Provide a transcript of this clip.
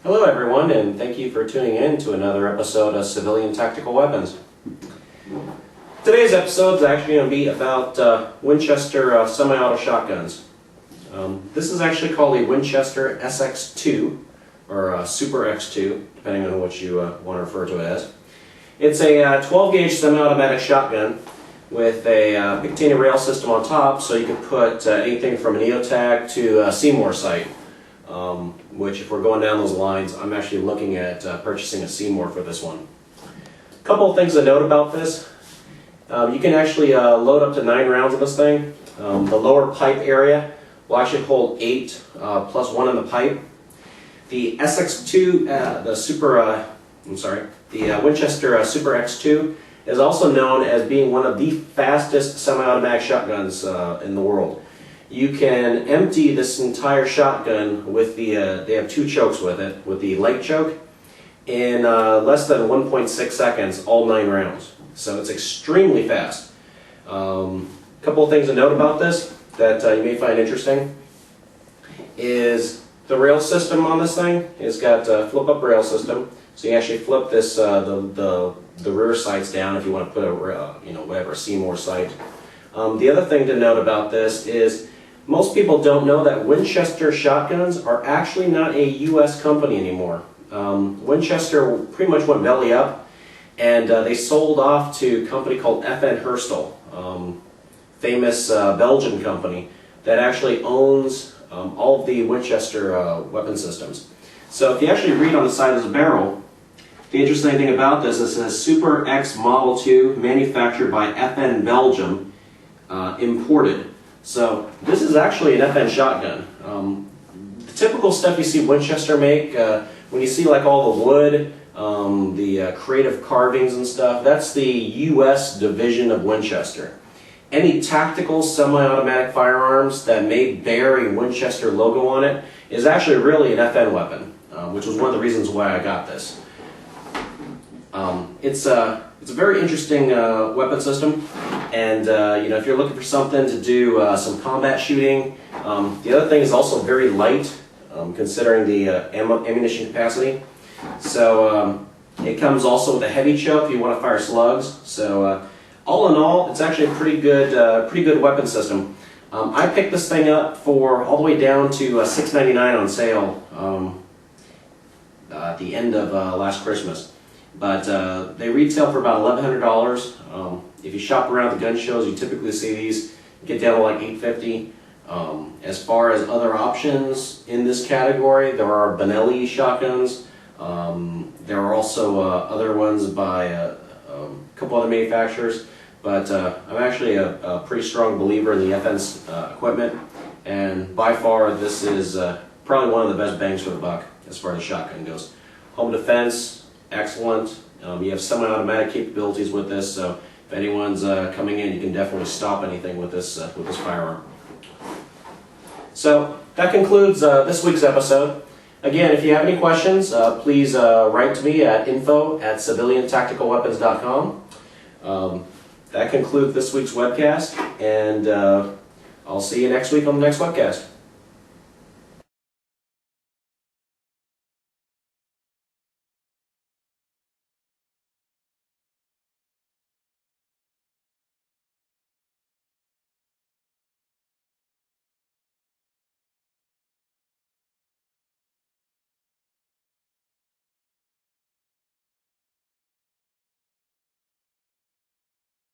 Hello everyone, and thank you for tuning in to another episode of Civilian Tactical Weapons. Today's episode is actually going to be about Winchester semi-auto shotguns. This is actually called a Winchester SX2, or Super X2, depending on what you want to refer to it as. It's a 12-gauge semi-automatic shotgun with a Picatinny rail system on top, so you can put anything from an EOTag to a Seymour sight. Which, if we're going down those lines, I'm actually looking at purchasing a Seymour for this one. A couple of things to note about this. You can actually load up to 9 rounds of this thing. The lower pipe area will actually hold 8 plus 1 in the pipe. The SX2, the Winchester Super X2 is also known as being one of the fastest semi-automatic shotguns in the world. You can empty this entire shotgun with the, they have 2 chokes with it, with the light choke, in less than 1.6 seconds, all 9 rounds. So it's extremely fast. Couple of things to note about this that you may find interesting is the rail system on this thing. It's got a flip-up rail system, so you actually flip this the rear sights down if you want to put a whatever Seymour sight. The other thing to note about this is most people don't know that Winchester shotguns are actually not a U.S. company anymore. Winchester pretty much went belly up, and they sold off to a company called FN Herstal, famous Belgian company that actually owns all of the Winchester weapon systems. So if you actually read on the side of the barrel, the interesting thing about this is it says Super X Model 2, manufactured by FN Belgium, imported. So this is actually an FN shotgun. The typical stuff you see Winchester make, when you see like all the wood, the creative carvings and stuff, that's the U.S. division of Winchester. Any tactical semi-automatic firearms that may bear a Winchester logo on it is actually really an FN weapon, which was one of the reasons why I got this. It's a very interesting weapon system, and if you're looking for something to do some combat shooting, the other thing is also very light, considering the ammunition capacity. So it comes also with a heavy choke if you want to fire slugs. So all in all, it's actually a pretty good weapon system. I picked this thing up for all the way down to $6.99 on sale at the end of last Christmas. But they retail for about $1,100. If you shop around the gun shows, you typically see these get down to like $850. As far as other options in this category, there are Benelli shotguns. There are also other ones by a couple other manufacturers. But I'm actually a pretty strong believer in the FN's equipment, and by far this is probably one of the best bangs for the buck as far as the shotgun goes. Home defense, excellent. You have semi-automatic capabilities with this, so if anyone's coming in, you can definitely stop anything with this firearm. So that concludes this week's episode. Again, if you have any questions, please write to me at info@civiliantacticalweapons.com. That concludes this week's webcast, and I'll see you next week on the next webcast.